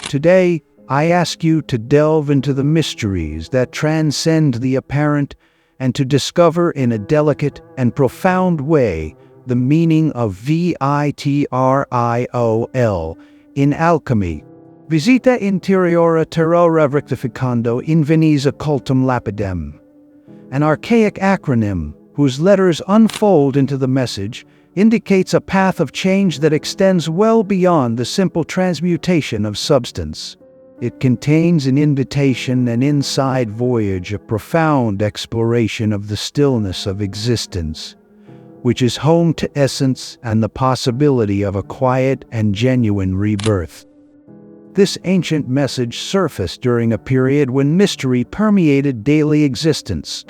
Today, I ask you to delve into the mysteries that transcend the apparent and to discover in a delicate and profound way the meaning of V.I.T.R.I.O.L in alchemy. Visita Interiora Terrae Rectificando Invenies Occultum Lapidem. An archaic acronym whose letters unfold into the message indicates a path of change that extends well beyond the simple transmutation of substance. It contains an invitation, an inside voyage, a profound exploration of the stillness of existence, which is home to essence and the possibility of a quiet and genuine rebirth. This ancient message surfaced during a period when mystery permeated daily existence.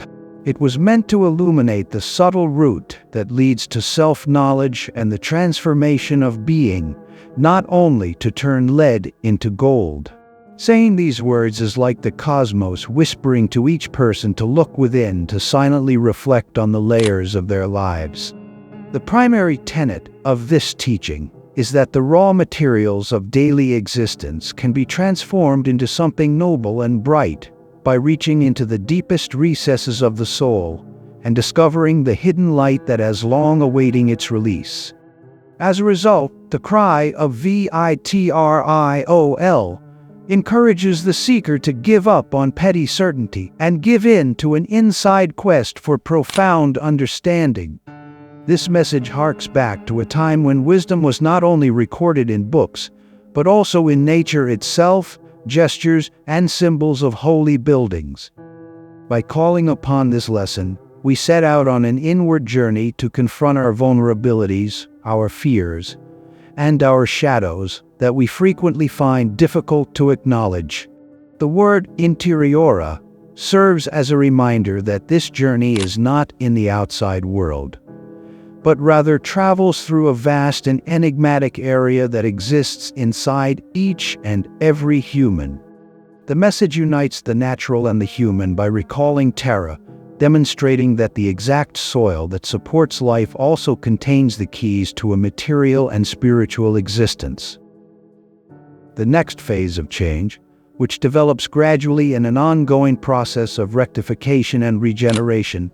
It was meant to illuminate the subtle route that leads to self-knowledge and the transformation of being, not only to turn lead into gold. Saying these words is like the cosmos whispering to each person to look within, to silently reflect on the layers of their lives. The primary tenet of this teaching is that the raw materials of daily existence can be transformed into something noble and bright by reaching into the deepest recesses of the soul and discovering the hidden light that has long awaiting its release. As a result, the cry of V.I.T.R.I.O.L encourages the seeker to give up on petty certainty and give in to an inside quest for profound understanding. This message harks back to a time when wisdom was not only recorded in books, but also in nature itself, gestures, and symbols of holy buildings. By calling upon this lesson, we set out on an inward journey to confront our vulnerabilities, our fears, and our shadows that we frequently find difficult to acknowledge. The word Interiora serves as a reminder that this journey is not in the outside world, but rather travels through a vast and enigmatic area that exists inside each and every human. The message unites the natural and the human by recalling Terra, demonstrating that the exact soil that supports life also contains the keys to a material and spiritual existence. The next phase of change, which develops gradually in an ongoing process of rectification and regeneration,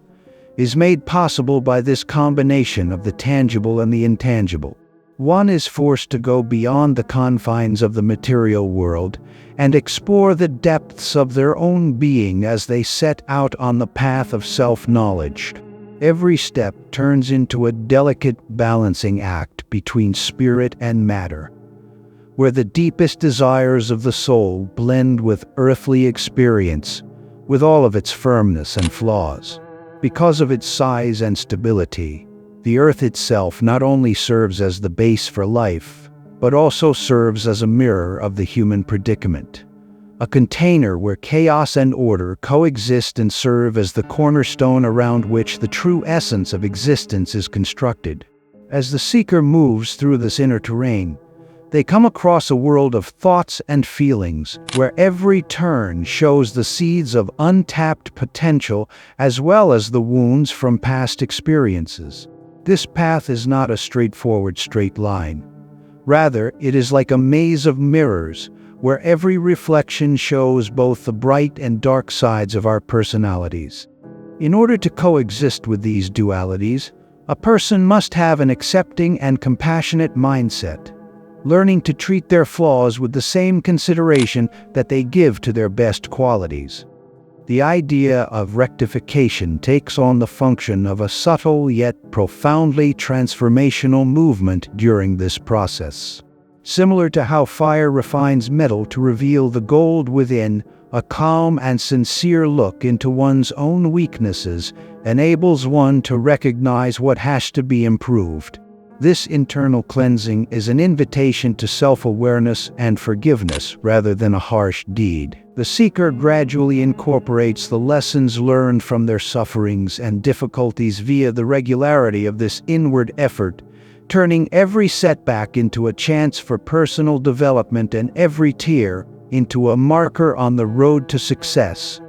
is made possible by this combination of the tangible and the intangible. One is forced to go beyond the confines of the material world and explore the depths of their own being as they set out on the path of self-knowledge. Every step turns into a delicate balancing act between spirit and matter, where the deepest desires of the soul blend with earthly experience, with all of its firmness and flaws. Because of its size and stability, the earth itself not only serves as the base for life, but also serves as a mirror of the human predicament, a container where chaos and order coexist and serve as the cornerstone around which the true essence of existence is constructed. As the seeker moves through this inner terrain, they come across a world of thoughts and feelings, where every turn shows the seeds of untapped potential as well as the wounds from past experiences. This path is not a straightforward straight line. Rather, it is like a maze of mirrors, where every reflection shows both the bright and dark sides of our personalities. In order to coexist with these dualities, a person must have an accepting and compassionate mindset, learning to treat their flaws with the same consideration that they give to their best qualities. The idea of rectification takes on the function of a subtle yet profoundly transformational movement during this process. Similar to how fire refines metal to reveal the gold within, a calm and sincere look into one's own weaknesses enables one to recognize what has to be improved. This internal cleansing is an invitation to self-awareness and forgiveness rather than a harsh deed. The seeker gradually incorporates the lessons learned from their sufferings and difficulties via the regularity of this inward effort, turning every setback into a chance for personal development and every tear into a marker on the road to success.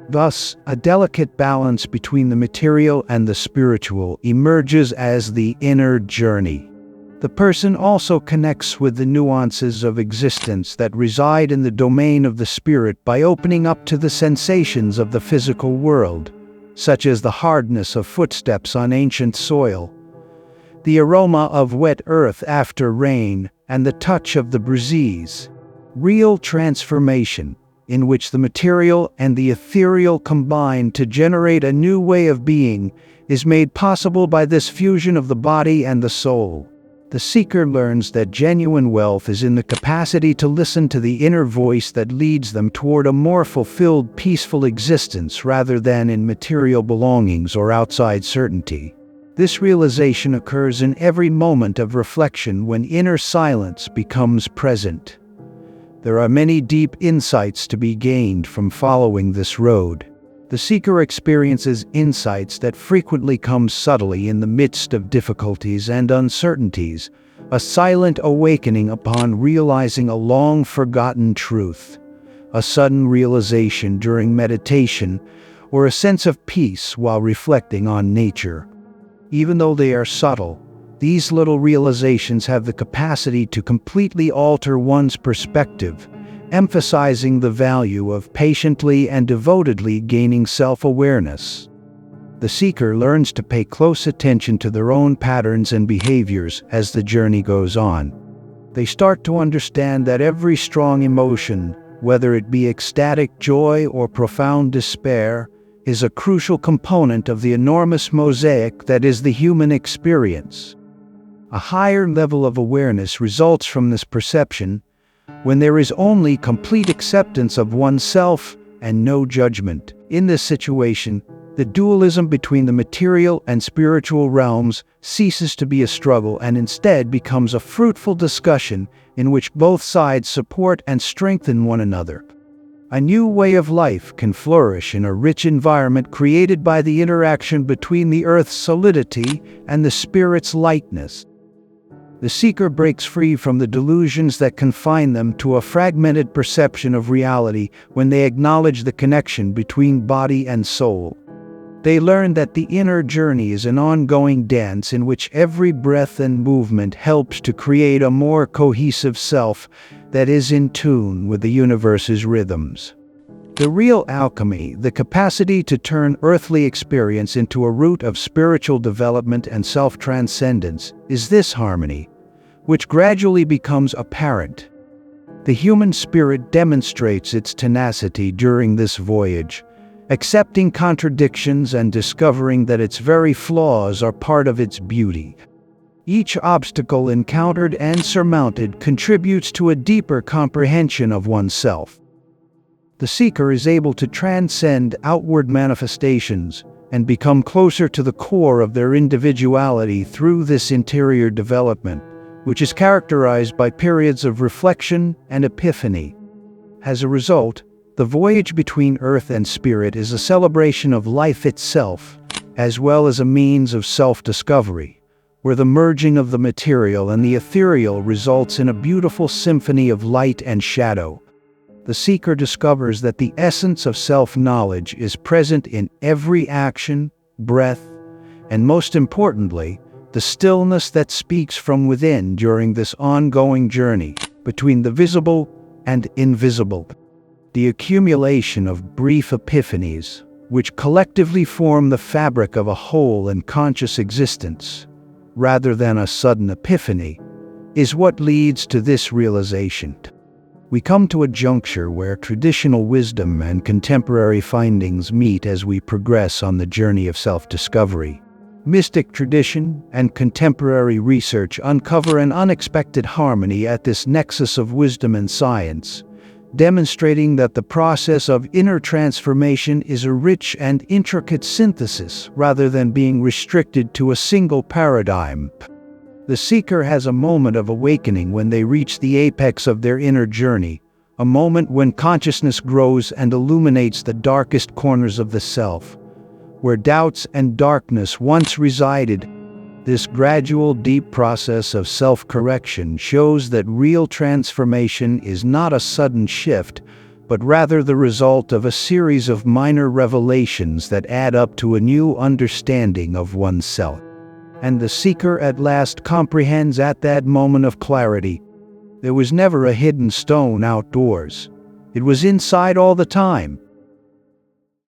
Thus, a delicate balance between the material and the spiritual emerges as the inner journey. The person also connects with the nuances of existence that reside in the domain of the spirit by opening up to the sensations of the physical world, such as the hardness of footsteps on ancient soil, the aroma of wet earth after rain, and the touch of the breeze. Real transformation, in which the material and the ethereal combine to generate a new way of being, is made possible by this fusion of the body and the soul. The seeker learns that genuine wealth is in the capacity to listen to the inner voice that leads them toward a more fulfilled, peaceful existence rather than in material belongings or outside certainty. This realization occurs in every moment of reflection when inner silence becomes present. There are many deep insights to be gained from following this road. The seeker experiences insights that frequently come subtly in the midst of difficulties and uncertainties, a silent awakening upon realizing a long-forgotten truth, a sudden realization during meditation, or a sense of peace while reflecting on nature. Even though they are subtle, these little realizations have the capacity to completely alter one's perspective, emphasizing the value of patiently and devotedly gaining self-awareness. The seeker learns to pay close attention to their own patterns and behaviors as the journey goes on. They start to understand that every strong emotion, whether it be ecstatic joy or profound despair, is a crucial component of the enormous mosaic that is the human experience. A higher level of awareness results from this perception, when there is only complete acceptance of oneself and no judgment. In this situation, the dualism between the material and spiritual realms ceases to be a struggle and instead becomes a fruitful discussion in which both sides support and strengthen one another. A new way of life can flourish in a rich environment created by the interaction between the earth's solidity and the spirit's lightness. The seeker breaks free from the delusions that confine them to a fragmented perception of reality when they acknowledge the connection between body and soul. They learn that the inner journey is an ongoing dance in which every breath and movement helps to create a more cohesive self that is in tune with the universe's rhythms. The real alchemy, the capacity to turn earthly experience into a route of spiritual development and self-transcendence, is this harmony, which gradually becomes apparent. The human spirit demonstrates its tenacity during this voyage, accepting contradictions and discovering that its very flaws are part of its beauty. Each obstacle encountered and surmounted contributes to a deeper comprehension of oneself. The seeker is able to transcend outward manifestations and become closer to the core of their individuality through this interior development, which is characterized by periods of reflection and epiphany. As a result, the voyage between earth and spirit is a celebration of life itself, as well as a means of self-discovery, where the merging of the material and the ethereal results in a beautiful symphony of light and shadow. The seeker discovers that the essence of self-knowledge is present in every action, breath, and most importantly, the stillness that speaks from within during this ongoing journey between the visible and invisible. The accumulation of brief epiphanies, which collectively form the fabric of a whole and conscious existence, rather than a sudden epiphany, is what leads to this realization. We come to a juncture where traditional wisdom and contemporary findings meet as we progress on the journey of self-discovery. Mystic tradition and contemporary research uncover an unexpected harmony at this nexus of wisdom and science, demonstrating that the process of inner transformation is a rich and intricate synthesis rather than being restricted to a single paradigm. The seeker has a moment of awakening when they reach the apex of their inner journey, a moment when consciousness grows and illuminates the darkest corners of the self, where doubts and darkness once resided. This gradual, deep process of self-correction shows that real transformation is not a sudden shift, but rather the result of a series of minor revelations that add up to a new understanding of oneself. and the seeker at last comprehends at that moment of clarity. There was never a hidden stone outdoors. It was inside all the time,